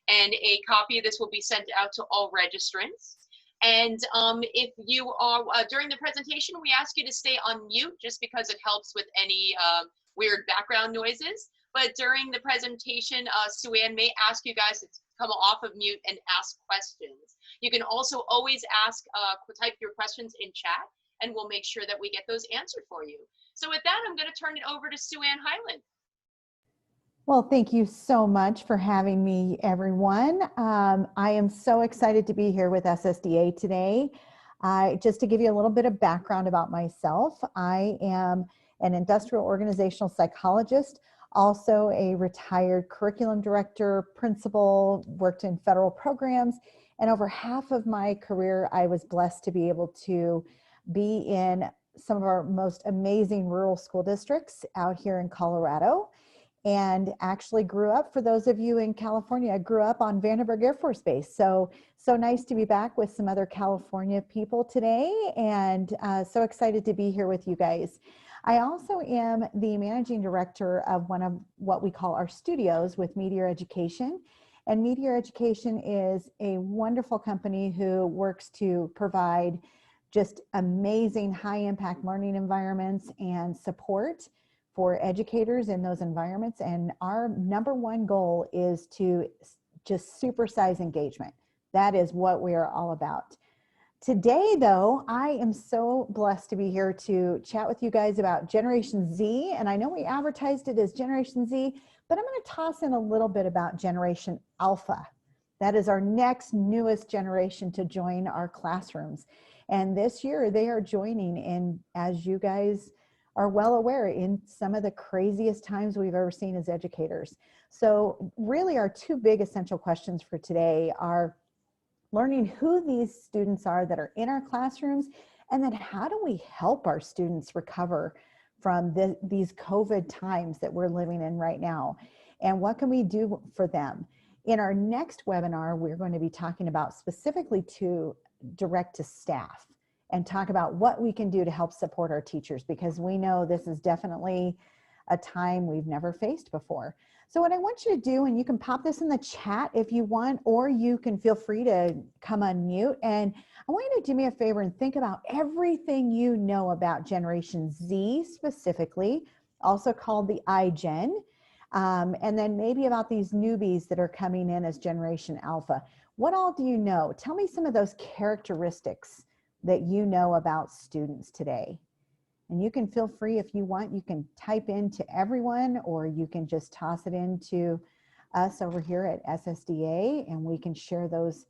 and a copy of this will be sent out to all registrants. And if you are, during the presentation, we ask you to stay on mute just because it helps with any weird background noises. But during the presentation, Sue Ann may ask you guys to come off of mute and ask questions. You can also always ask, type your questions in chat, and we'll make sure that we get those answered for you. So with that, I'm going to turn it over to Sue Ann Highland. Well, thank you so much for having me, everyone. I am so excited to be here with SSDA today. Just to give you a little bit of background about myself, I am an industrial organizational psychologist, also a retired curriculum director, principal, worked in federal programs, and over half of my career, I was blessed to be able to be in some of our most amazing rural school districts out here in Colorado. And actually grew up, for those of you in California, I grew up on Vandenberg Air Force Base. So nice to be back with some other California people today, and so excited to be here with you guys. I also am the managing director of one of what we call our studios with Meteor Education. And Meteor Education is a wonderful company who works to provide just amazing high impact learning environments and support for educators in those environments. And our #1 goal is to just supersize engagement. That is what we are all about. Today, though, I am so blessed to be here to chat with you guys about Generation Z. And I know we advertised it as Generation Z, but I'm going to toss in a little bit about Generation Alpha. That is our next newest generation to join our classrooms. And this year they are joining in, as you guys are well aware, in some of the craziest times we've ever seen as educators. So really our two big essential questions for today are learning who these students are that are in our classrooms, and then how do we help our students recover from these COVID times that we're living in right now, and what can we do for them? In our next webinar, we're going to be talking about specifically to direct to staff, and talk about what we can do to help support our teachers, because we know this is definitely a time we've never faced before. So what I want you to do, and you can pop this in the chat if you want, or you can feel free to come unmute, and I want you to do me a favor and think about everything you know about Generation Z specifically, also called the iGen, and then maybe about these newbies that are coming in as Generation Alpha. What all do you know? Tell me some of those characteristics that you know about students today. And you can feel free, if you want, you can type into everyone, or you can just toss it into us over here at SSDA, and we can share those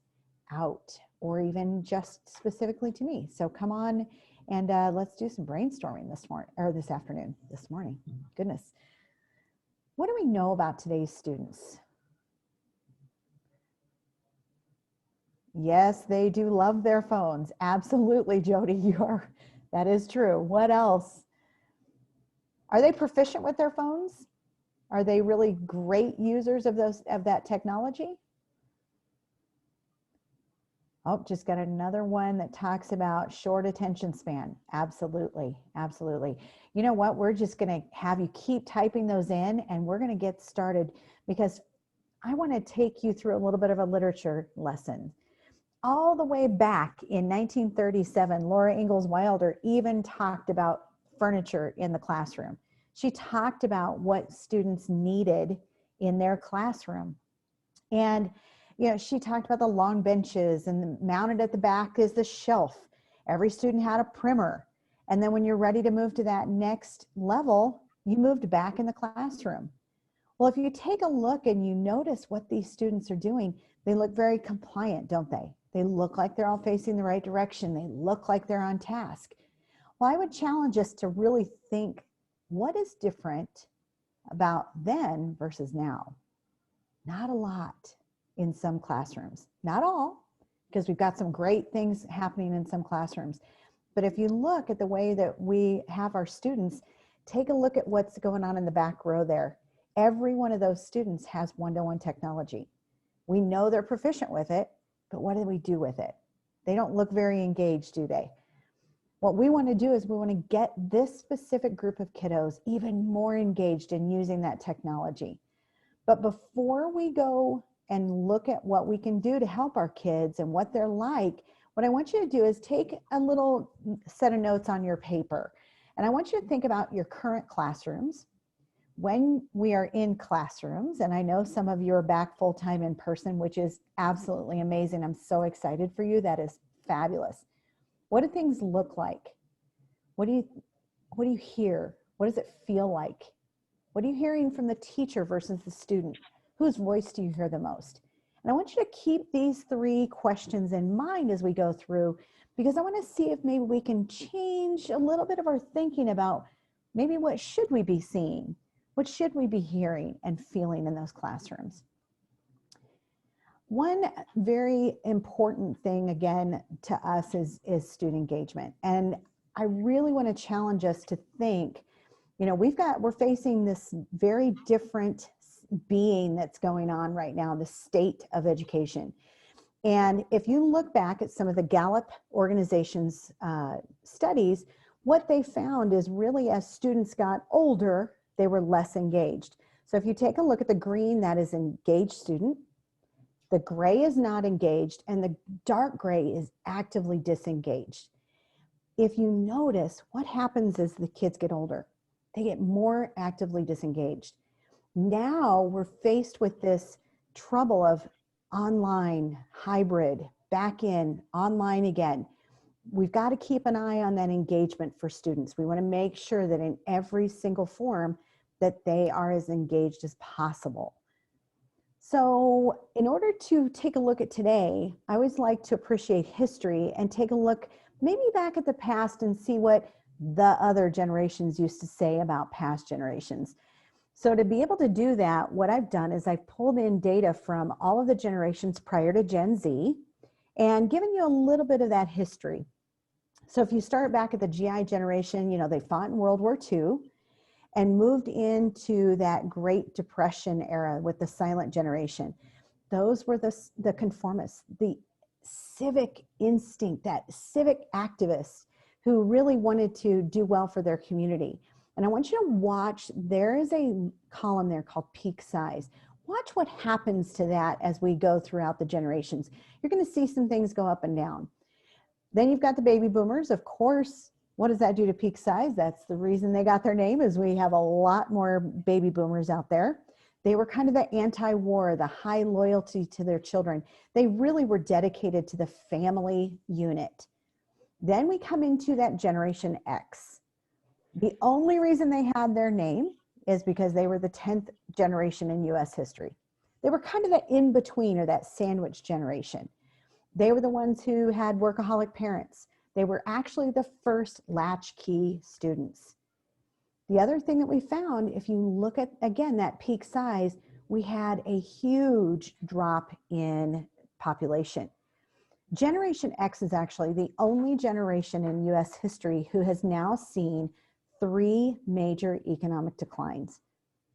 out, or even just specifically to me. So come on and let's do some brainstorming this morning, or this morning, goodness. What do we know about today's students? Yes, they do love their phones. Absolutely, Jody, that is true. What else? Are they proficient with their phones? Are they really great users of that technology? Oh, just got another one that talks about short attention span. Absolutely, absolutely. You know what? We're just going to have you keep typing those in, and we're going to get started, because I want to take you through a little bit of a literature lesson. All the way back in 1937, Laura Ingalls Wilder even talked about furniture in the classroom. She talked about what students needed in their classroom. And she talked about the long benches, and mounted at the back is the shelf. Every student had a primer. And then when you're ready to move to that next level, you moved back in the classroom. Well, if you take a look and you notice what these students are doing, they look very compliant, don't they? They look like they're all facing the right direction. They look like they're on task. Well, I would challenge us to really think, what is different about then versus now? Not a lot in some classrooms. Not all, because we've got some great things happening in some classrooms. But if you look at the way that we have our students, take a look at what's going on in the back row there. Every one of those students has one-to-one technology. We know they're proficient with it, but what do we do with it? They don't look very engaged, do they? What we want to do is we want to get this specific group of kiddos even more engaged in using that technology. But before we go and look at what we can do to help our kids and what they're like, what I want you to do is take a little set of notes on your paper. And I want you to think about your current classrooms. When we are in classrooms, and I know some of you are back full-time in person, which is absolutely amazing. I'm so excited for you. That is fabulous. What do things look like? What do you hear? What does it feel like? What are you hearing from the teacher versus the student? Whose voice do you hear the most? And I want you to keep these 3 questions in mind as we go through, because I want to see if maybe we can change a little bit of our thinking about maybe what should we be seeing? What should we be hearing and feeling in those classrooms? One very important thing, again, to us is student engagement. And I really want to challenge us to think, you know, we're facing this very different being that's going on right now, the state of education. And if you look back at some of the Gallup organization's studies, what they found is really as students got older, they were less engaged. So if you take a look at the green, that is engaged student, the gray is not engaged, and the dark gray is actively disengaged. If you notice, what happens as the kids get older? They get more actively disengaged. Now we're faced with this trouble of online, hybrid, back in, online again. We've got to keep an eye on that engagement for students. We want to make sure that in every single forum that they are as engaged as possible. So in order to take a look at today, I always like to appreciate history and take a look maybe back at the past and see what the other generations used to say about past generations. So to be able to do that, what I've done is I've pulled in data from all of the generations prior to Gen Z and given you a little bit of that history. So if you start back at the GI generation, you know, they fought in World War II and moved into that Great Depression era with the silent generation. Those were the conformists, the civic instinct, that civic activists who really wanted to do well for their community. And I want you to watch, there is a column there called peak size. Watch what happens to that as we go throughout the generations. You're going to see some things go up and down. Then you've got the baby boomers. Of course, what does that do to peak size? That's the reason they got their name, is we have a lot more baby boomers out there. They were kind of the anti-war, the high loyalty to their children. They really were dedicated to the family unit. Then we come into that Generation X. The only reason they had their name is because they were the 10th generation in US history. They were kind of the in-between, or that sandwich generation. They were the ones who had workaholic parents. They were actually the first latchkey students. The other thing that we found, if you look at, again, that peak size, we had a huge drop in population. Generation X is actually the only generation in US history who has now seen 3 major economic declines.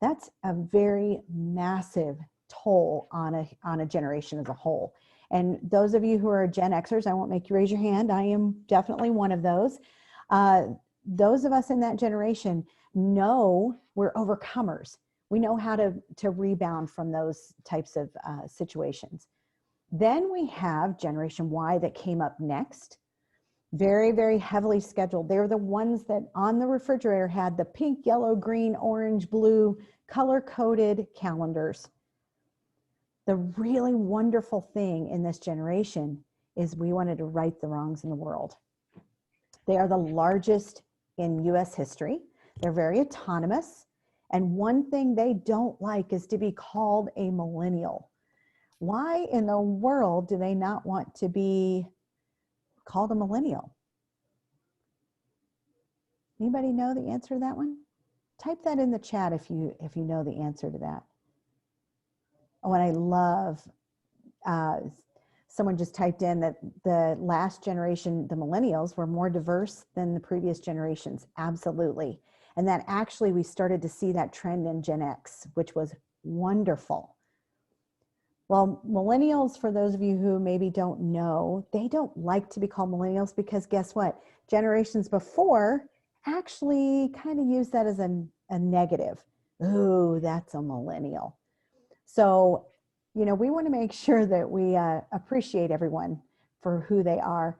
That's a very massive toll on a generation as a whole. And those of you who are Gen Xers, I won't make you raise your hand. I am definitely one of those. Those of us in that generation know we're overcomers. We know how to rebound from those types of situations. Then we have Generation Y that came up next. Very, very heavily scheduled. They're the ones that on the refrigerator had the pink, yellow, green, orange, blue, color-coded calendars. The really wonderful thing in this generation is we wanted to right the wrongs in the world. They are the largest in US history. They're very autonomous. And one thing they don't like is to be called a millennial. Why in the world do they not want to be called a millennial? Anybody know the answer to that one? Type that in the chat if you know the answer to that. Oh, and I love, someone just typed in that the last generation, the millennials, were more diverse than the previous generations. Absolutely. And that actually, we started to see that trend in Gen X, which was wonderful. Well, millennials, for those of you who maybe don't know, they don't like to be called millennials because guess what? Generations before actually kind of use that as a negative. Ooh, that's a millennial. So You know, we want to make sure that we appreciate everyone for who they are.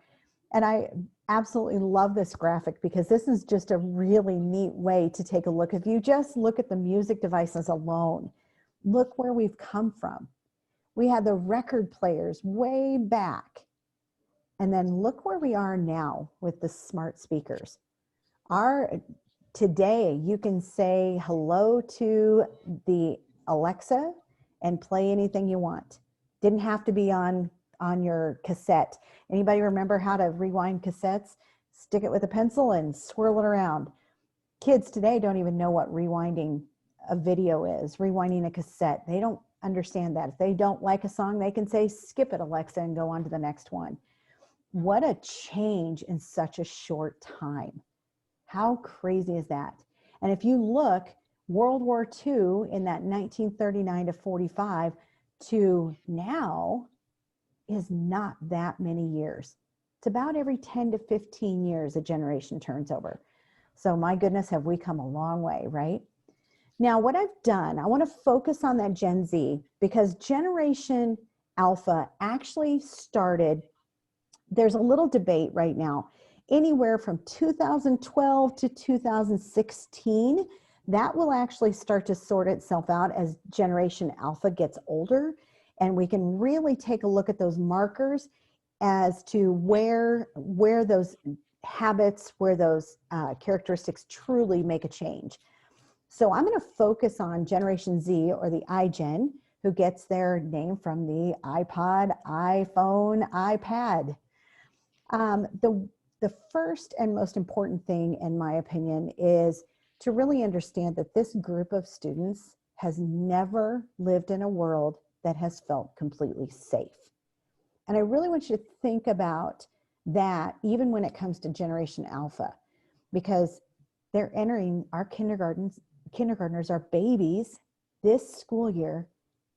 And I absolutely love this graphic because this is just a really neat way to take a look. If you just look at the music devices alone, look where we've come from. We had the record players way back. And then look where we are now with the smart speakers. Today, you can say hello to the Alexa and play anything you want. Didn't have to be on your cassette. Anybody remember how to rewind cassettes? Stick it with a pencil and swirl it around. Kids today don't even know what rewinding a video is, rewinding a cassette. They don't understand that. If they don't like a song, they can say, skip it, Alexa, and go on to the next one. What a change in such a short time. How crazy is that? And if you look, World War II in that 1939 to 45 to now is not that many years. It's about every 10 to 15 years a generation turns over. So my goodness, have we come a long way, right? Now, what I've done, I want to focus on that Gen Z because Generation Alpha actually started, there's a little debate right now, anywhere from 2012 to 2016, that will actually start to sort itself out as Generation Alpha gets older. And we can really take a look at those markers as to where those habits, where those characteristics truly make a change. So I'm going to focus on Generation Z, or the iGen, who gets their name from the iPod, iPhone, iPad. The first and most important thing, in my opinion, is to really understand that this group of students has never lived in a world that has felt completely safe. And I really want you to think about that even when it comes to Generation Alpha, because they're entering our kindergartners are babies this school year,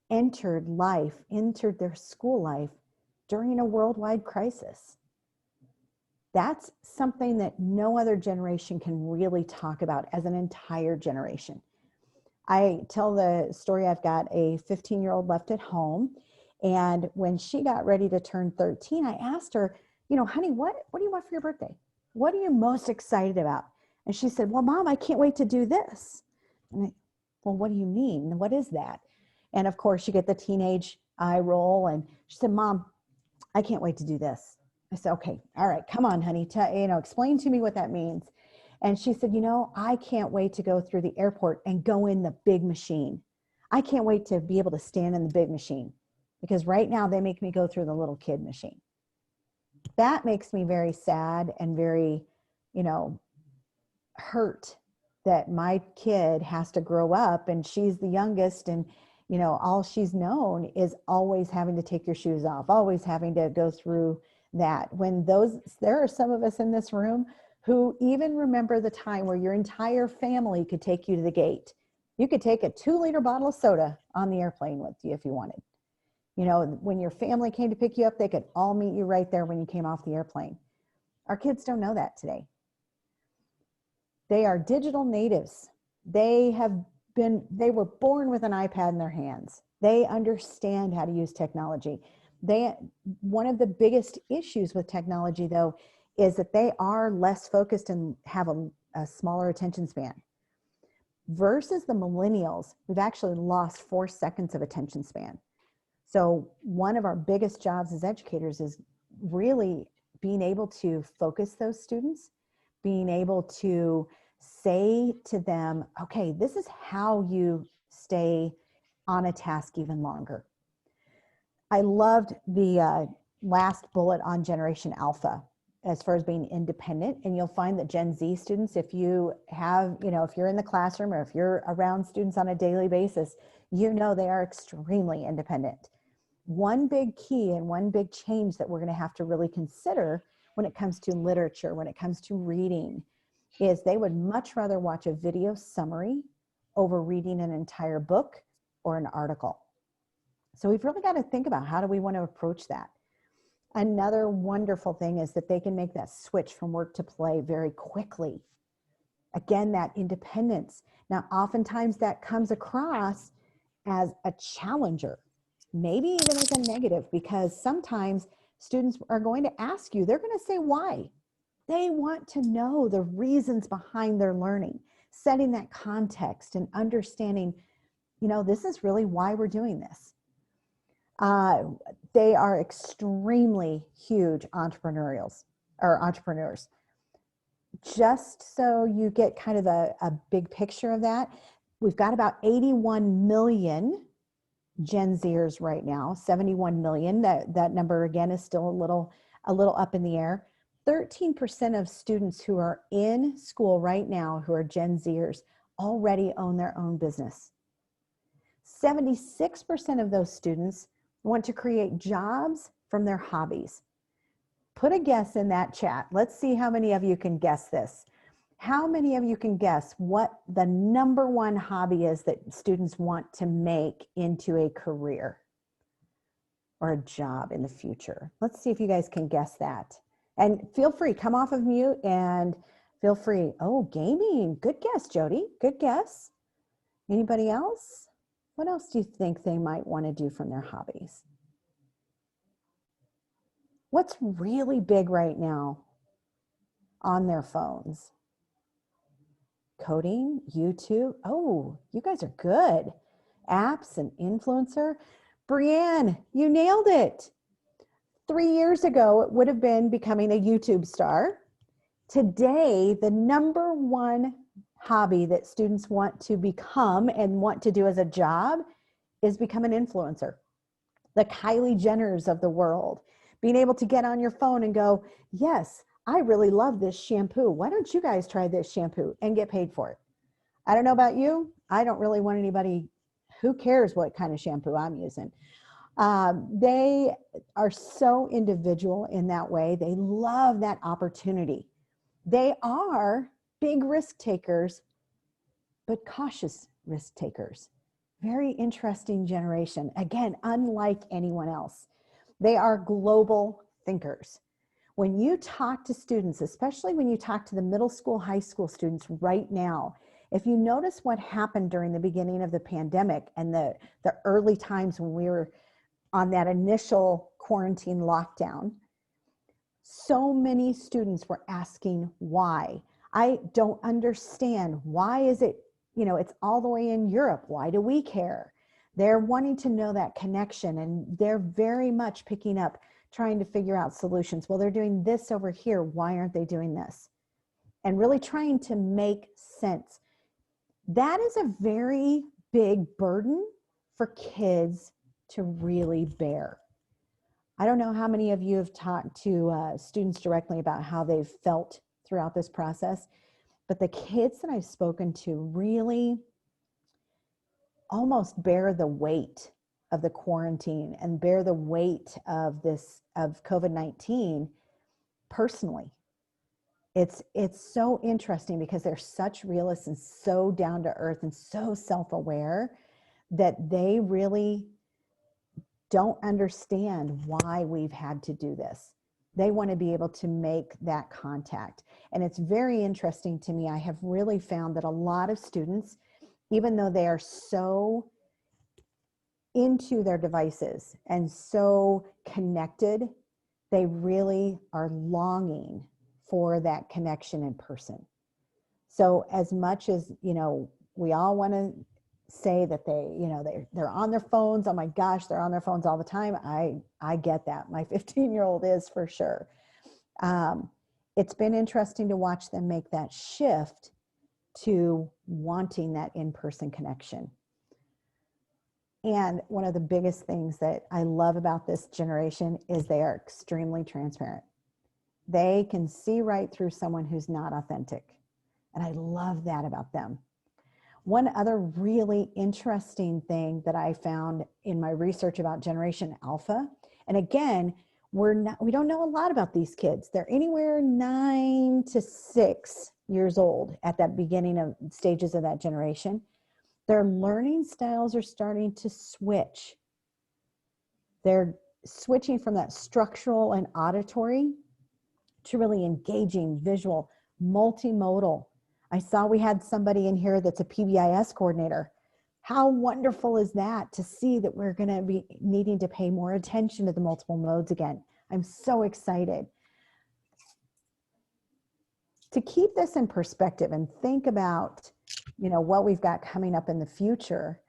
entered their school life during a worldwide crisis. That's something that no other generation can really talk about as an entire generation. I tell the story, I've got a 15-year-old left at home, and when she got ready to turn 13, I asked her, you know, honey, what do you want for your birthday? What are you most excited about? And she said, well, Mom, I can't wait to do this. And well, what do you mean? What is that? And of course, you get the teenage eye roll, and she said, Mom, I can't wait to do this. I said, okay, all right, come on, honey, explain to me what that means. And she said, you know, I can't wait to go through the airport and go in the big machine. I can't wait to be able to stand in the big machine because right now they make me go through the little kid machine. That makes me very sad and very, hurt that my kid has to grow up and she's the youngest and all she's known is always having to take your shoes off, always having to go through that. There are some of us in this room who even remember the time where your entire family could take you to the gate. You could take a 2-liter bottle of soda on the airplane with you if you wanted. When your family came to pick you up, they could all meet you right there when you came off the airplane. Our kids don't know that today. They are digital natives. They were born with an iPad in their hands. They understand how to use technology. One of the biggest issues with technology, though, is that they are less focused and have a smaller attention span. Versus the millennials, we've actually lost 4 seconds of attention span. So one of our biggest jobs as educators is really being able to focus those students, being able to say to them, okay, this is how you stay on a task even longer. I loved the last bullet on Generation Alpha as far as being independent. And you'll find that Gen Z students, if you have, if you're in the classroom or if you're around students on a daily basis, they are extremely independent. One big key and one big change that we're going to have to really consider when it comes to literature, when it comes to reading, is they would much rather watch a video summary over reading an entire book or an article. So we've really got to think about how do we want to approach that. Another wonderful thing is that they can make that switch from work to play very quickly. Again, that independence. Now, oftentimes that comes across as a challenger. maybe even as a negative, because sometimes students are going to ask you, they're going to say why. They want to know the reasons behind their learning, setting that context and understanding, this is really why we're doing this. They are extremely huge entrepreneurs. Just so you get kind of a big picture of that, we've got about 81 million Gen Zers right now, 71 million. That number again is still a little up in the air. 13% of students who are in school right now who are Gen Zers already own their own business. 76% of those students want to create jobs from their hobbies. Put a guess in that chat. Let's see how many of you can guess this. How many of you can guess what the number one hobby is that students want to make into a career or a job in the future? Let's see if you guys can guess that. And feel free, come off of mute and feel free. Oh, gaming. Good guess, Jody. Good guess. Anybody else? What else do you think they might want to do from their hobbies? What's really big right now on their phones? Coding, YouTube. Oh, you guys are good. Apps and influencer. Brianne, you nailed it. 3 years ago, it would have been becoming a YouTube star. Today, the number one hobby that students want to become and want to do as a job is become an influencer. The Kylie Jenners of the world. Being able to get on your phone and go, yes, I really love this shampoo. Why don't you guys try this shampoo and get paid for it? I don't know about you. I don't really want anybody, who cares what kind of shampoo I'm using? They are so individual in that way. They love that opportunity. They are big risk takers, but cautious risk takers. Very interesting generation. Again, unlike anyone else. They are global thinkers. When you talk to students, especially when you talk to the middle school, high school students right now, if you notice what happened during the beginning of the pandemic and the early times when we were on that initial quarantine lockdown, so many students were asking why. I don't understand. Why is it, it's all the way in Europe. Why do we care? They're wanting to know that connection, and they're very much picking up, trying to figure out solutions. Well, they're doing this over here. Why aren't they doing this? And really trying to make sense. That is a very big burden for kids to really bear. I don't know how many of you have talked to students directly about how they've felt throughout this process, but the kids that I've spoken to really almost bear the weight of the quarantine and bear the weight of COVID-19 personally. It's so interesting because they're such realists and so down to earth and so self-aware that they really don't understand why we've had to do this. They want to be able to make that contact. And it's very interesting to me. I have really found that a lot of students, even though they are so into their devices and so connected, they really are longing for that connection in person. So as much as, we all want to say that they're on their phones. Oh my gosh, they're on their phones all the time. I get that. My 15-year-old is for sure. It's been interesting to watch them make that shift to wanting that in-person connection. And one of the biggest things that I love about this generation is they are extremely transparent. They can see right through someone who's not authentic. And I love that about them. One other really interesting thing that I found in my research about Generation Alpha, and again, we don't know a lot about these kids. They're anywhere 9 to 6 years old at that beginning of stages of that generation. Their learning styles are starting to switch. They're switching from that structural and auditory to really engaging, visual, multimodal. I saw we had somebody in here that's a PBIS coordinator. How wonderful is that to see that we're going to be needing to pay more attention to the multiple modes again. I'm so excited. To keep this in perspective and think about, what we've got coming up in the future,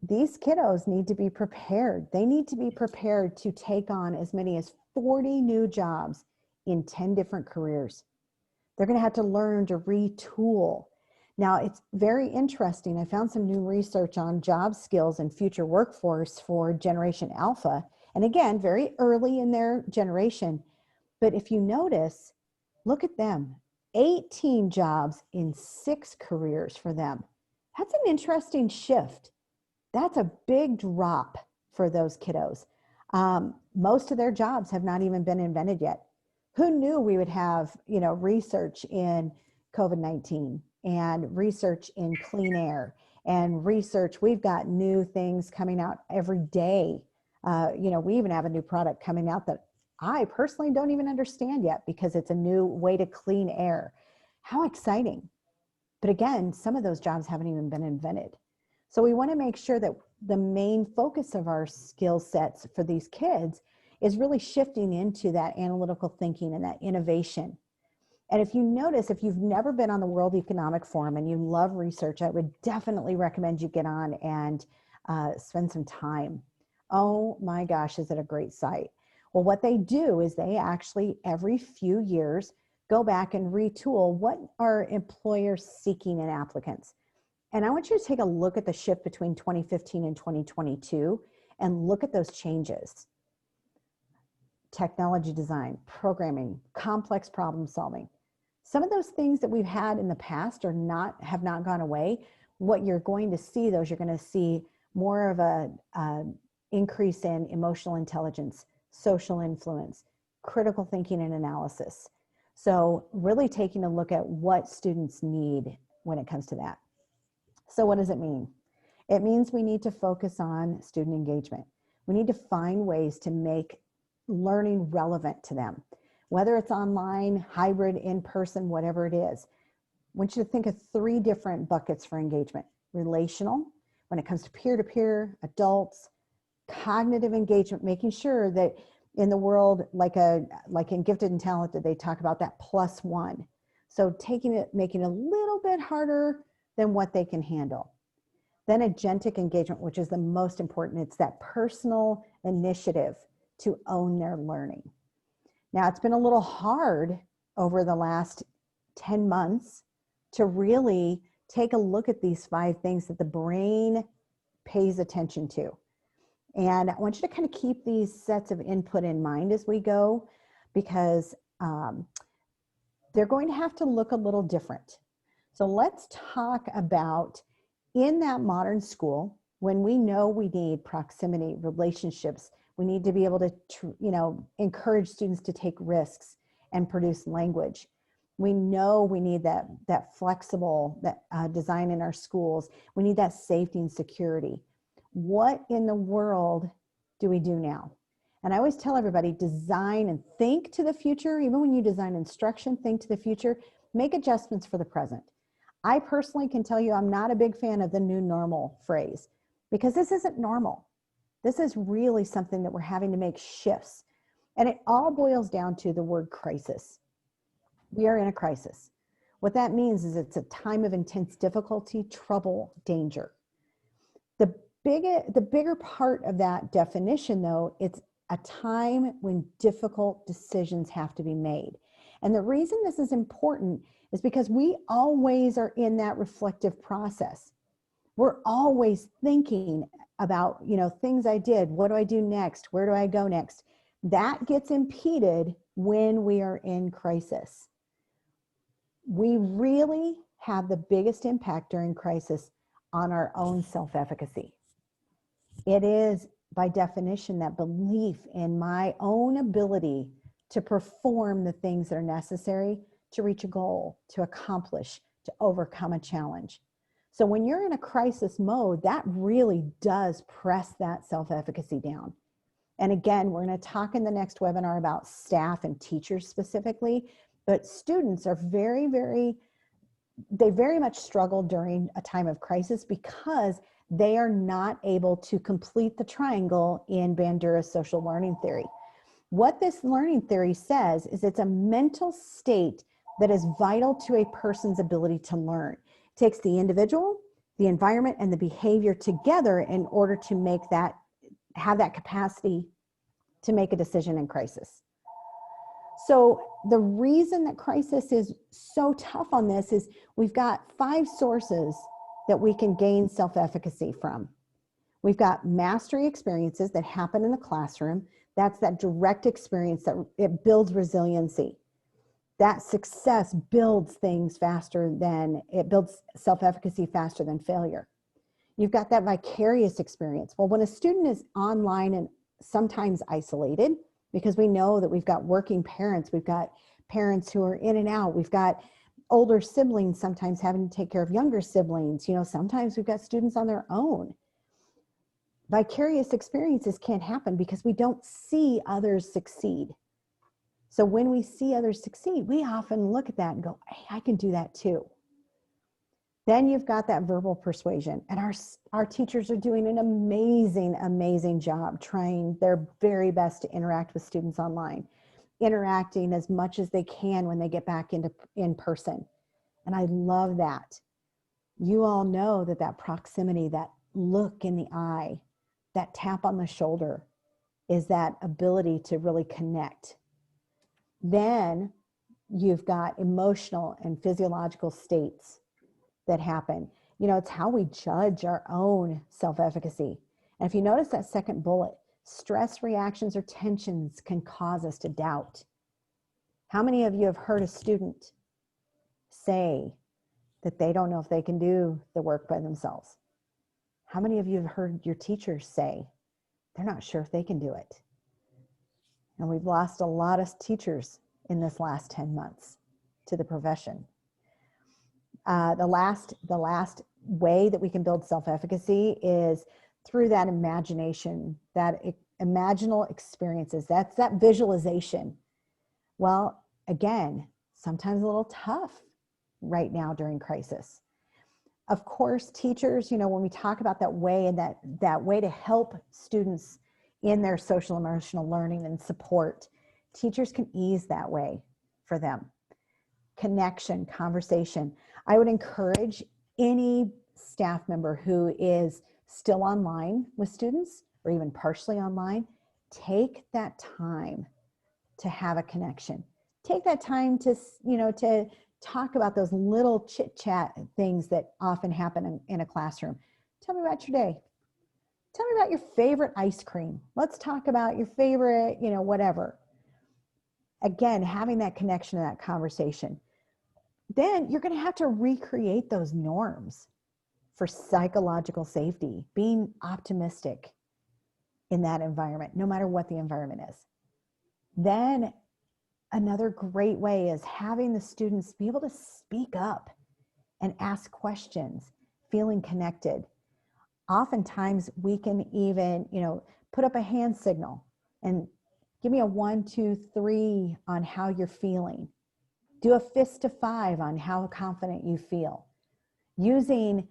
these kiddos need to be prepared. They need to be prepared to take on as many as 40 new jobs in 10 different careers. They're going to have to learn to retool. Now, it's very interesting. I found some new research on job skills and future workforce for Generation Alpha. And again, very early in their generation. But if you notice, look at them. 18 jobs in 6 careers for them. That's an interesting shift. That's a big drop for those kiddos. Most of their jobs have not even been invented yet. Who knew we would have, research in COVID-19 and research in clean air and research? We've got new things coming out every day. We even have a new product coming out that I personally don't even understand yet because it's a new way to clean air. How exciting. But again, some of those jobs haven't even been invented. So we want to make sure that the main focus of our skill sets for these kids is really shifting into that analytical thinking and that innovation. And if you notice, if you've never been on the World Economic Forum and you love research, I would definitely recommend you get on and spend some time. Oh my gosh, is it a great site? Well, what they do is they actually every few years go back and retool what are employers seeking in applicants. And I want you to take a look at the shift between 2015 and 2022 and look at those changes. Technology design, programming, complex problem solving. Some of those things that we've had in the past have not gone away. What you're going to see, though, is you're going to see more of a increase in emotional intelligence, social influence, critical thinking and analysis. So really taking a look at what students need when it comes to that. So what does it mean? It means we need to focus on student engagement. We need to find ways to make learning relevant to them, whether it's online, hybrid, in person, whatever it is. I want you to think of 3 different buckets for engagement. Relational, when it comes to peer-to-peer, adults, cognitive engagement, making sure that in the world, like in Gifted and Talented, they talk about that +1. So making it a little bit harder than what they can handle. Then agentic engagement, which is the most important. It's that personal initiative to own their learning. Now, it's been a little hard over the last 10 months to really take a look at these 5 things that the brain pays attention to. And I want you to kind of keep these sets of input in mind as we go, because they're going to have to look a little different. So let's talk about, in that modern school, when we know we need proximity, relationships, we need to be able to, encourage students to take risks and produce language. We know we need that flexible design in our schools. We need that safety and security. What in the world do we do now? And I always tell everybody, design and think to the future. Even when you design instruction, think to the future, make adjustments for the present. I personally can tell you I'm not a big fan of the new normal phrase, because this isn't normal. This is really something that we're having to make shifts. And it all boils down to the word crisis. We are in a crisis. What that means is it's a time of intense difficulty, trouble, danger. The bigger part of that definition, though, it's a time when difficult decisions have to be made. And the reason this is important is because we always are in that reflective process. We're always thinking about, things I did. What do I do next? Where do I go next? That gets impeded when we are in crisis. We really have the biggest impact during crisis on our own self-efficacy. It is, by definition, that belief in my own ability to perform the things that are necessary to reach a goal, to accomplish, to overcome a challenge. So when you're in a crisis mode, that really does press that self-efficacy down. And again, we're going to talk in the next webinar about staff and teachers specifically, but students are they very much struggle during a time of crisis because they are not able to complete the triangle in Bandura's social learning theory. What this learning theory says is it's a mental state that is vital to a person's ability to learn. It takes the individual, the environment, and the behavior together in order to make that, have that capacity to make a decision in crisis. So the reason that crisis is so tough on this is we've got 5 sources that we can gain self-efficacy from. We've got mastery experiences that happen in the classroom. That's that direct experience that it builds resiliency. That success builds things faster than, it builds self-efficacy faster than failure. You've got that vicarious experience. Well, when a student is online and sometimes isolated, because we know that we've got working parents, we've got parents who are in and out, we've got older siblings sometimes having to take care of younger siblings, you know, sometimes we've got students on their own. Vicarious experiences can't happen because we don't see others succeed. So when we see others succeed, we often look at that and go, hey, I can do that too. Then you've got that verbal persuasion, and our teachers are doing an amazing, amazing job trying their very best to interact with students online, interacting as much as they can when they get back in person. And I love that. You all know that that proximity, that look in the eye, that tap on the shoulder is that ability to really connect. Then you've got emotional and physiological states that happen. You know, it's how we judge our own self-efficacy. And if you notice that second bullet, stress reactions or tensions can cause us to doubt. How many of you have heard a student say that they don't know if they can do the work by themselves? How many of you have heard your teachers say they're not sure if they can do it? And we've lost a lot of teachers in this last 10 months to the profession. The last way that we can build self-efficacy is through that imagination, that imaginal experiences. That's that visualization. Well, again, sometimes a little tough right now during crisis. Of course, teachers, you know, when we talk about that way and that way to help students in their social emotional learning and support, teachers can ease that way for them. Connection, conversation. I would encourage any staff member who is still online with students or even partially online, take that time to have a connection. Take that time to, you know, to talk about those little chit chat things that often happen in a classroom. Tell me about your day. Tell me about your favorite ice cream. Let's talk about your favorite, you know, whatever. Again, having that connection and that conversation. Then you're going to have to recreate those norms for psychological safety, being optimistic in that environment, no matter what the environment is. Then another great way is having the students be able to speak up and ask questions, feeling connected. Oftentimes we can even, you know, put up a hand signal and give me a 1, 2, 3 on how you're feeling. Do a fist to 5 on how confident you feel. Using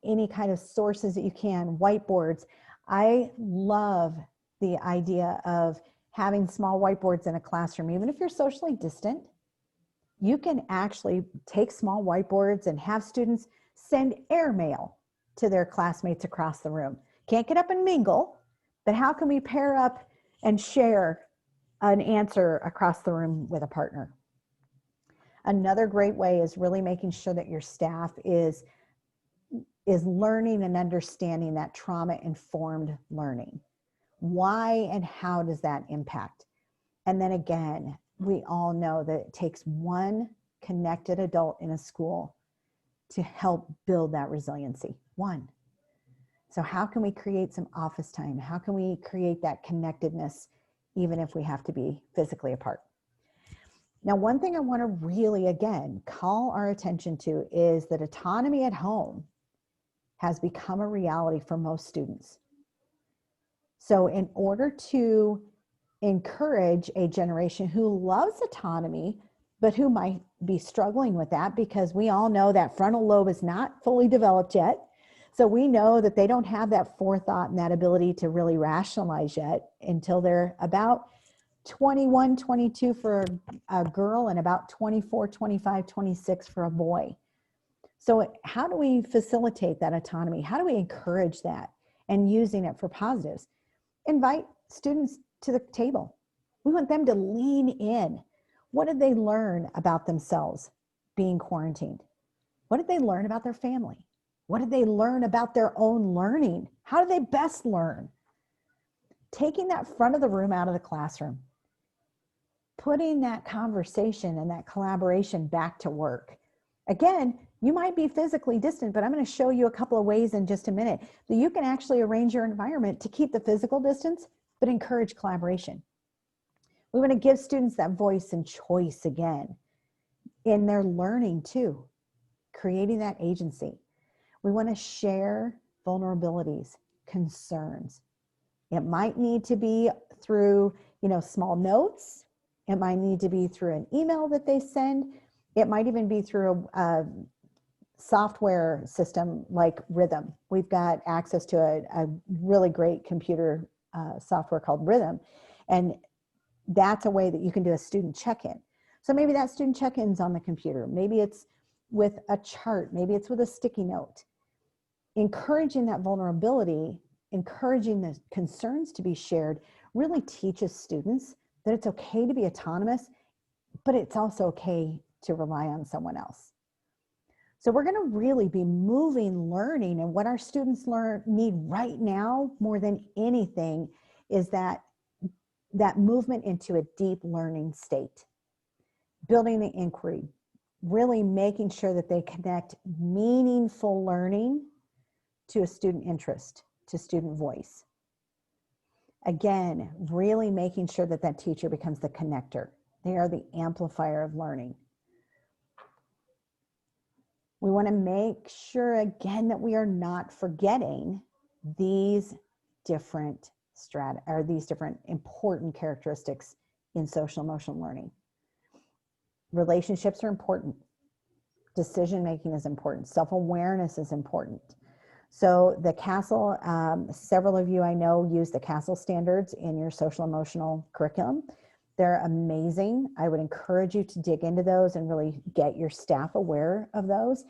any kind of sources that you can, whiteboards. I love the idea of having small whiteboards in a classroom. Even if you're socially distant, you can actually take small whiteboards and have students send airmail to their classmates across the room. Can't get up and mingle, but how can we pair up and share an answer across the room with a partner? Another great way is really making sure that your staff is learning and understanding that trauma-informed learning. Why and how does that impact? And then again, we all know that it takes one connected adult in a school to help build that resiliency. One. So how can we create some office time? How can we create that connectedness even if we have to be physically apart? Now, one thing I want to really, again, call our attention to is that autonomy at home has become a reality for most students. So in order to encourage a generation who loves autonomy, but who might be struggling with that, because we all know that frontal lobe is not fully developed yet, So we know that they don't have that forethought and that ability to really rationalize yet until they're about 21, 22 for a girl and about 24, 25, 26 for a boy. So how do we facilitate that autonomy? How do we encourage that and using it for positives? Invite students to the table. We want them to lean in. What did they learn about themselves being quarantined? What did they learn about their family? What did they learn about their own learning? How do they best learn? Taking that front of the room out of the classroom, putting that conversation and that collaboration back to work. Again, you might be physically distant, but I'm going to show you a couple of ways in just a minute that you can actually arrange your environment to keep the physical distance, but encourage collaboration. We want to give students that voice and choice again in their learning too, creating that agency. We want to share vulnerabilities, concerns. It might need to be through, small notes. It might need to be through an email that they send. It might even be through a software system like Rhythm. We've got access to a really great computer software called Rhythm. And that's a way that you can do a student check-in. So maybe that student check-in's on the computer. Maybe it's with a chart. Maybe it's with a sticky note. Encouraging that vulnerability, encouraging the concerns to be shared really teaches students that it's okay to be autonomous, but it's also okay to rely on someone else. So we're going to really be moving learning, and what our students need right now more than anything is that movement into a deep learning state, building the inquiry, really making sure that they connect meaningful learning to a student interest, to student voice. Again, really making sure that that teacher becomes the connector. They are the amplifier of learning. We want to make sure again that we are not forgetting these different these different important characteristics in social emotional learning. Relationships are important. Decision making is important. Self-awareness is important. So the CASEL, several of you I know use the CASEL standards in your social emotional curriculum. They're amazing. I would encourage you to dig into those and really get your staff aware of those,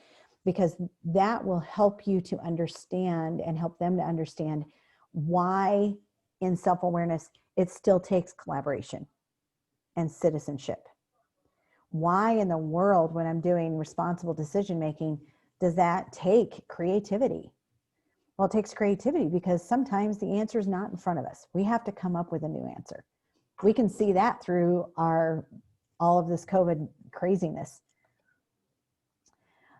because that will help you to understand and help them to understand why in self-awareness it still takes collaboration and citizenship. Why in the world, when I'm doing responsible decision making, does that take creativity? Well, it takes creativity because sometimes the answer is not in front of us. We have to come up with a new answer. We can see that through all of this COVID craziness.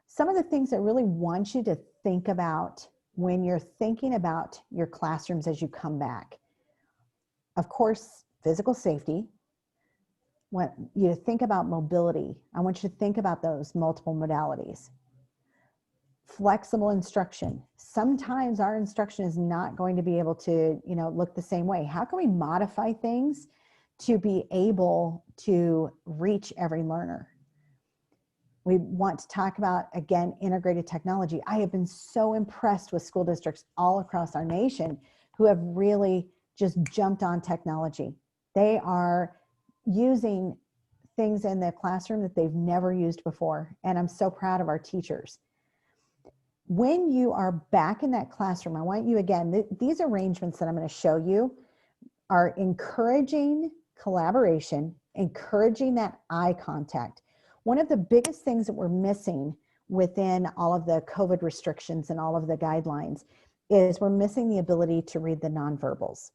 Some of the things I really want you to think about when you're thinking about your classrooms as you come back. Of course, physical safety. When you think about mobility, I want you to think about those multiple modalities. Flexible instruction. Sometimes our instruction is not going to be able to, look the same way. How can we modify things to be able to reach every learner? We want to talk about, again, integrated technology. I have been so impressed with school districts all across our nation who have really just jumped on technology. They are using things in the classroom that they've never used before. And I'm so proud of our teachers. When you are back in that classroom, I want you, again, these arrangements that I'm going to show you are encouraging collaboration, encouraging that eye contact. One of the biggest things that we're missing within all of the COVID restrictions and all of the guidelines is we're missing the ability to read the nonverbals.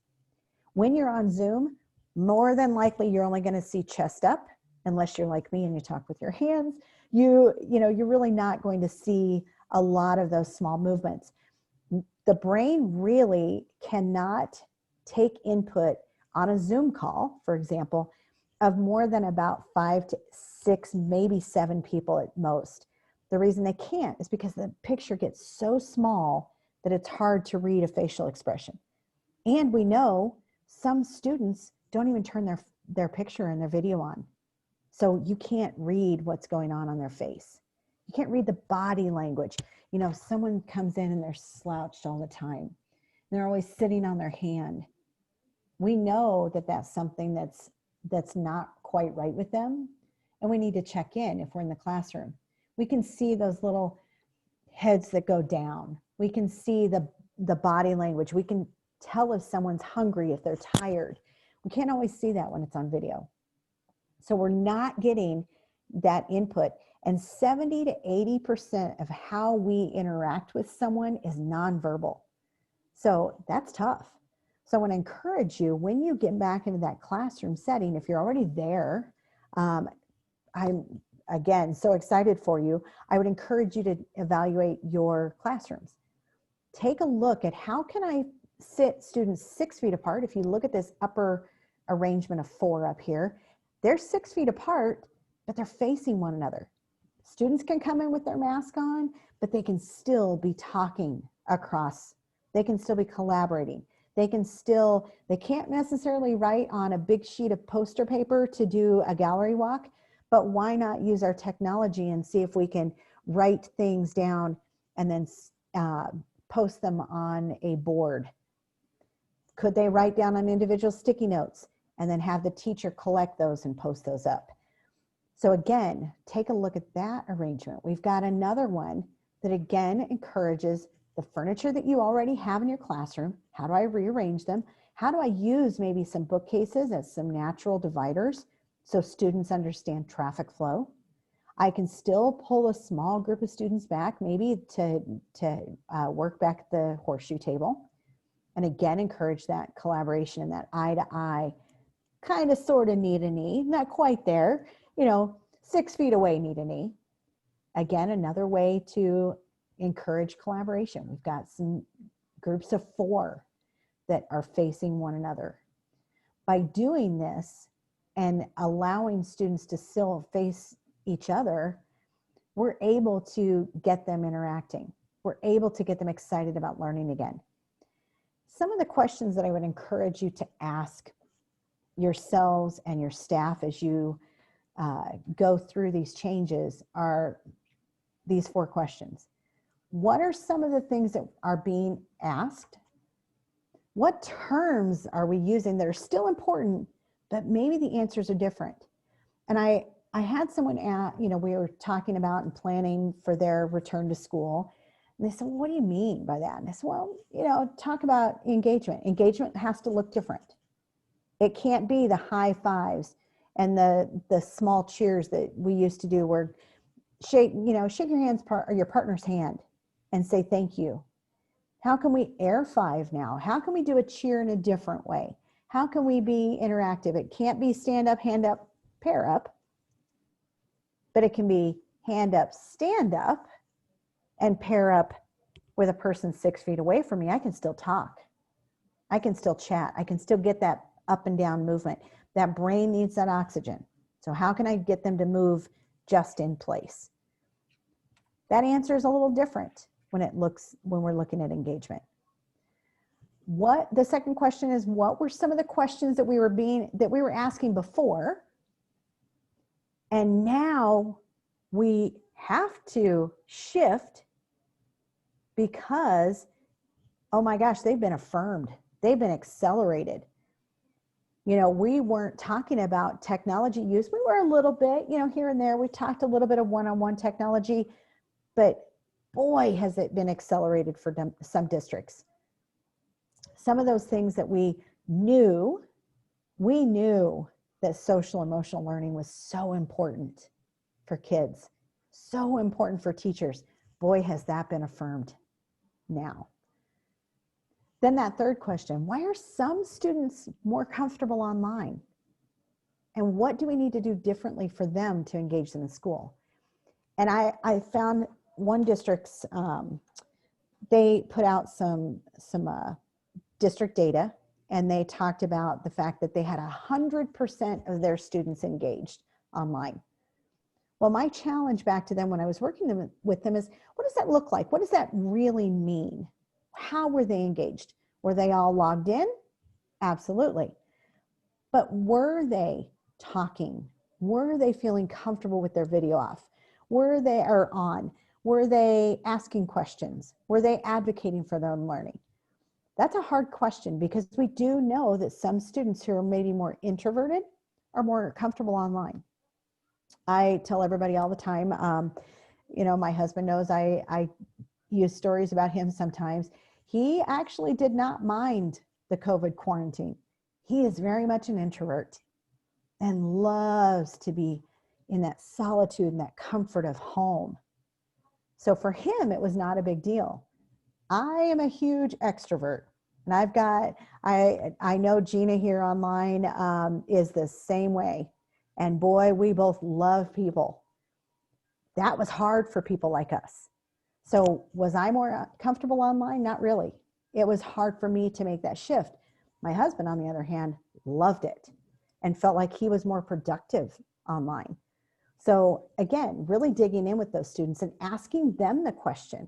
When you're on Zoom, more than likely you're only going to see chest up, unless you're like me and you talk with your hands. You're really not going to see a lot of those small movements. The brain really cannot take input on a Zoom call, for example, of more than about 5 to 6, maybe 7 people at most. The reason they can't is because the picture gets so small that it's hard to read a facial expression. And we know some students don't even turn their picture and their video on. So you can't read what's going on their face. You can't read the body language. You know, someone comes in and they're slouched all the time. They're always sitting on their hand. We know that that's something that's not quite right with them. And we need to check in if we're in the classroom. We can see those little heads that go down. We can see the body language. We can tell if someone's hungry, if they're tired. We can't always see that when it's on video. So we're not getting that input. And 70 to 80% of how we interact with someone is nonverbal. So that's tough. So I want to encourage you, when you get back into that classroom setting, if you're already there, I'm, again, so excited for you. I would encourage you to evaluate your classrooms. Take a look at how can I sit students 6 feet apart. If you look at this upper arrangement of 4 up here, they're 6 feet apart, but they're facing one another. Students can come in with their mask on, but they can still be talking across. They can still be collaborating. They can't necessarily write on a big sheet of poster paper to do a gallery walk, but why not use our technology and see if we can write things down and then post them on a board? Could they write down on individual sticky notes and then have the teacher collect those and post those up? So again, take a look at that arrangement. We've got another one that again encourages the furniture that you already have in your classroom. How do I rearrange them? How do I use maybe some bookcases as some natural dividers so students understand traffic flow? I can still pull a small group of students back, maybe to work back at the horseshoe table. And again, encourage that collaboration and that eye-to-eye, kind of sort of knee to knee, not quite there, 6 feet away, knee to knee. Again, another way to encourage collaboration. We've got some groups of 4 that are facing one another. By doing this and allowing students to still face each other, we're able to get them interacting. We're able to get them excited about learning again. Some of the questions that I would encourage you to ask yourselves and your staff as you go through these changes are these 4 questions. What are some of the things that are being asked? What terms are we using that are still important, but maybe the answers are different? And I had someone we were talking about and planning for their return to school. And they said, well, what do you mean by that? And I said, well, talk about engagement. Engagement has to look different. It can't be the high fives and the small cheers that we used to do where shake your partner's hand and say thank you. How can we air five now? How can we do a cheer in a different way? How can we be interactive? It can't be stand up, hand up, pair up, but it can be hand up, stand up, and pair up with a person 6 feet away from me. I can still talk. I can still chat. I can still get that up and down movement. That brain needs that oxygen. So how can I get them to move just in place? That answer is a little different when we're looking at engagement. The second question is, what were some of the questions that we were asking before? And now we have to shift because, oh my gosh, they've been affirmed. They've been accelerated. We weren't talking about technology use. We were a little bit, here and there. We talked a little bit of one-on-one technology, but boy, has it been accelerated for some districts. Some of those things that we knew that social emotional learning was so important for kids, so important for teachers. Boy, has that been affirmed now. Then that third question, why are some students more comfortable online? And what do we need to do differently for them to engage them in school? And I found one district's, they put out some district data, and they talked about the fact that they had 100% of their students engaged online. Well, my challenge back to them when I was working with them is, what does that look like? What does that really mean? How were they engaged? Were they all logged in? Absolutely. But were they talking? Were they feeling comfortable with their video off? Were they on? Were they asking questions? Were they advocating for their own learning? That's a hard question because we do know that some students who are maybe more introverted are more comfortable online. I tell everybody all the time, you know, my husband knows I use stories about him sometimes. He actually did not mind the COVID quarantine. He is very much an introvert and loves to be in that solitude and that comfort of home. So for him, it was not a big deal. I am a huge extrovert, and I know Gina here online is the same way. And boy, we both love people. That was hard for people like us. So was I more comfortable online? Not really. It was hard for me to make that shift. My husband, on the other hand, loved it and felt like he was more productive online. So again, really digging in with those students and asking them the question.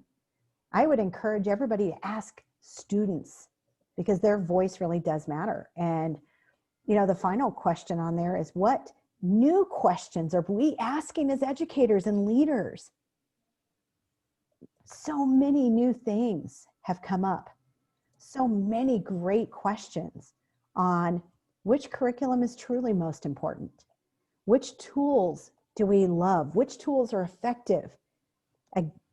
I would encourage everybody to ask students because their voice really does matter. And, you know, the final question on there is, what new questions are we asking as educators and leaders? So many new things have come up. So many great questions on which curriculum is truly most important. Which tools do we love? Which tools are effective?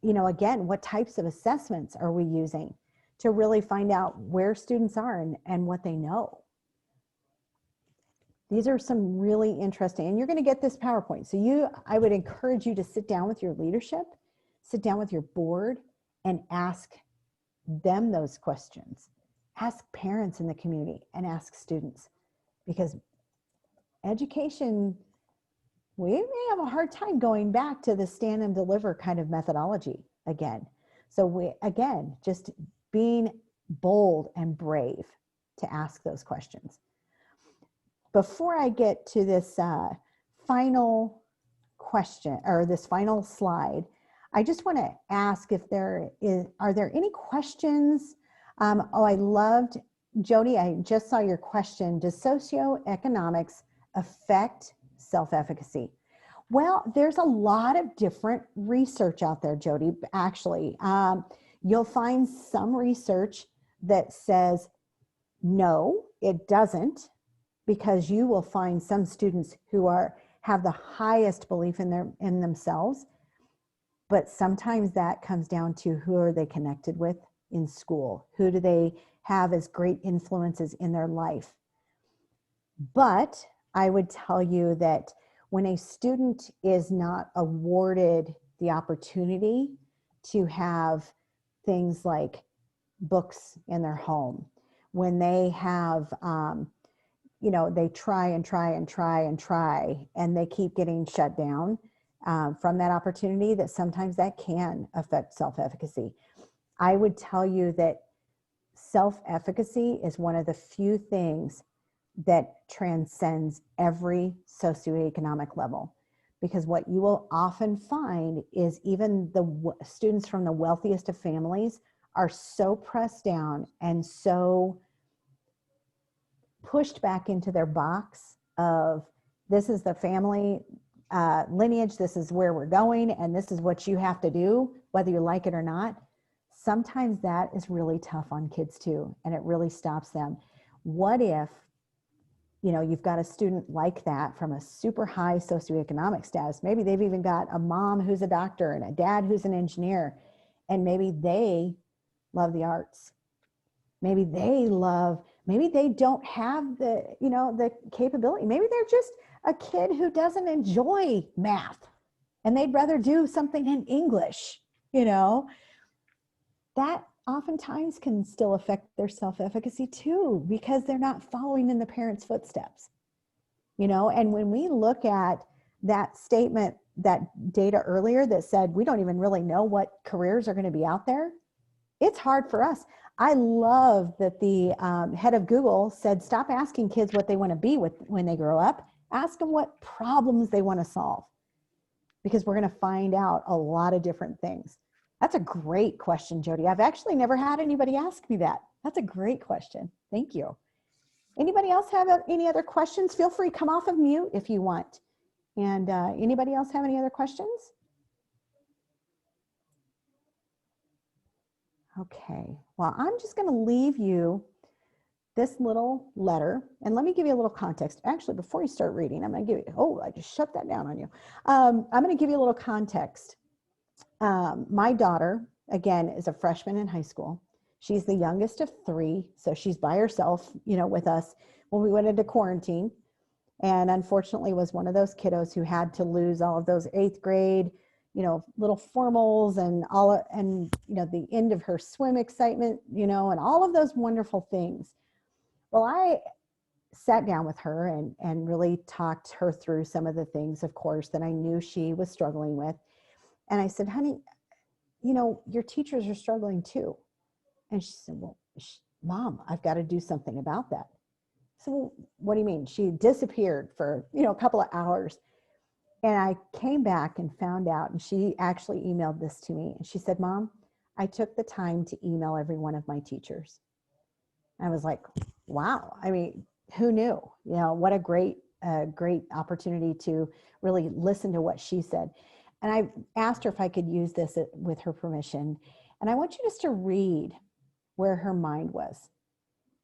You know, again, what types of assessments are we using to really find out where students are and what they know? These are some really interesting, and you're going to get this PowerPoint. So I would encourage you to sit down with your leadership, sit down with your board, and ask them those questions. Ask parents in the community and ask students, because education, we may have a hard time going back to the stand and deliver kind of methodology again. So again, just being bold and brave to ask those questions. Before I get to this final question or this final slide, I just want to ask if are there any questions? I loved, Jody, I just saw your question. Does socioeconomics affect self-efficacy? Well, there's a lot of different research out there, Jody, actually. You'll find some research that says, no, it doesn't, because you will find some students who have the highest belief in themselves, but sometimes that comes down to who are they connected with in school? Who do they have as great influences in their life? But I would tell you that when a student is not awarded the opportunity to have things like books in their home, when they have, you know, they try and try and try and try, and they keep getting shut down from that opportunity, that sometimes that can affect self-efficacy. I would tell you that self-efficacy is one of the few things that transcends every socioeconomic level, because what you will often find is even the students from the wealthiest of families are so pressed down and so pushed back into their box of, this is the family lineage, this is where we're going, and this is what you have to do, whether you like it or not. Sometimes that is really tough on kids too, and it really stops them. What if, you know, you've got a student like that from a super high socioeconomic status? Maybe they've even got a mom who's a doctor and a dad who's an engineer, and maybe they love the arts. Maybe they don't have the, you know, the capability. Maybe they're just a kid who doesn't enjoy math and they'd rather do something in English, you know. That oftentimes can still affect their self-efficacy too, because they're not following in the parents' footsteps, you know. And when we look at that statement, that data earlier that said we don't even really know what careers are going to be out there, it's hard for us. I love that the head of Google said, stop asking kids what they want to be when they grow up. Ask them what problems they want to solve, because we're going to find out a lot of different things. That's a great question, Jody. I've actually never had anybody ask me that. That's a great question. Thank you. Anybody else have any other questions? Feel free to come off of mute if you want. And anybody else have any other questions? Okay, well, I'm just going to leave you this little letter, and let me give you a little context. Actually, before you start reading, I'm going to give you, oh, I just shut that down on you. I'm going to give you a little context. My daughter, again, is a freshman in high school. She's the youngest of three, so she's by herself, you know, with us when we went into quarantine, and unfortunately was one of those kiddos who had to lose all of those 8th grade, you know, little formals and all, and, you know, the end of her swim excitement, you know, and all of those wonderful things. Well, I sat down with her and really talked her through some of the things, of course, that I knew she was struggling with. And I said, honey, you know, your teachers are struggling too. And she said, well, Mom, I've got to do something about that. So, well, what do you mean? She disappeared for, you know, a couple of hours. And I came back and found out, and she actually emailed this to me. And she said, Mom, I took the time to email every one of my teachers. I was like, wow. I mean, who knew? You know, what a great opportunity to really listen to what she said. And I asked her if I could use this with her permission. And I want you just to read where her mind was.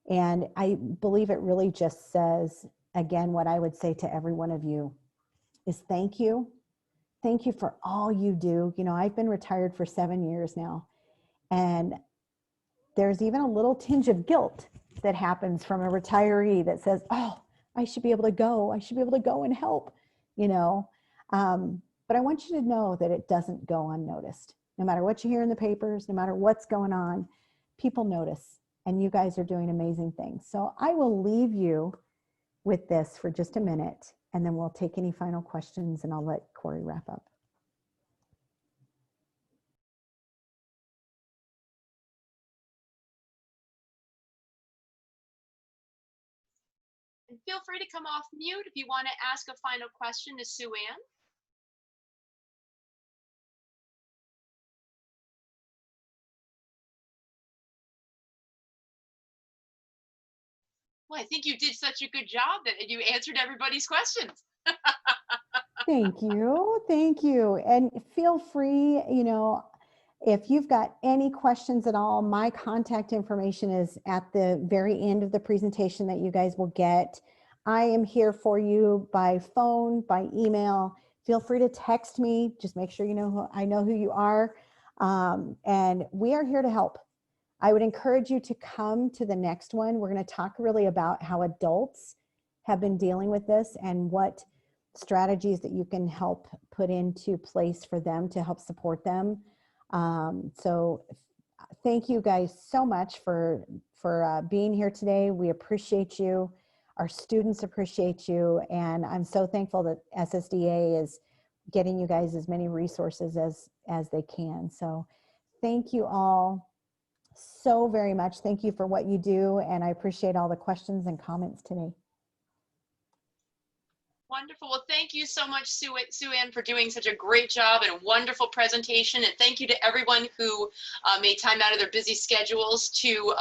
And I believe it really just says, again, what I would say to every one of you is thank you. Thank you for all you do. You know, I've been retired for 7 years now. And there's even a little tinge of guilt that happens from a retiree that says, oh, I should be able to go. I should be able to go and help, you know. But I want you to know that it doesn't go unnoticed. No matter what you hear in the papers, no matter what's going on, people notice. And you guys are doing amazing things. So I will leave you with this for just a minute, and then we'll take any final questions, and I'll let Corey wrap up. And feel free to come off mute if you want to ask a final question to Sue Ann. Well, I think you did such a good job that you answered everybody's questions. Thank you. Thank you. And feel free, you know, if you've got any questions at all, my contact information is at the very end of the presentation that you guys will get. I am here for you by phone, by email. Feel free to text me. Just make sure you know I know who you are. And we are here to help. I would encourage you to come to the next one. We're going to talk really about how adults have been dealing with this and what strategies that you can help put into place for them to help support them. So thank you guys so much for being here today. We appreciate you. Our students appreciate you. And I'm so thankful that SSDA is getting you guys as many resources as they can. So thank you all so very much. Thank you for what you do. And I appreciate all the questions and comments today. Wonderful. Well, thank you so much, Sue Ann, for doing such a great job and a wonderful presentation. And thank you to everyone who made time out of their busy schedules to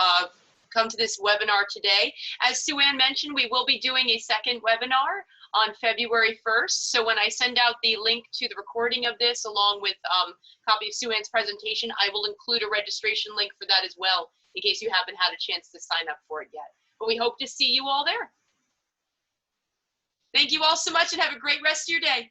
come to this webinar today. As Sue Ann mentioned, we will be doing a second webinar on February 1st. So when I send out the link to the recording of this, along with a copy of Sue Ann's presentation, I will include a registration link for that as well, in case you haven't had a chance to sign up for it yet. But we hope to see you all there. Thank you all so much and have a great rest of your day.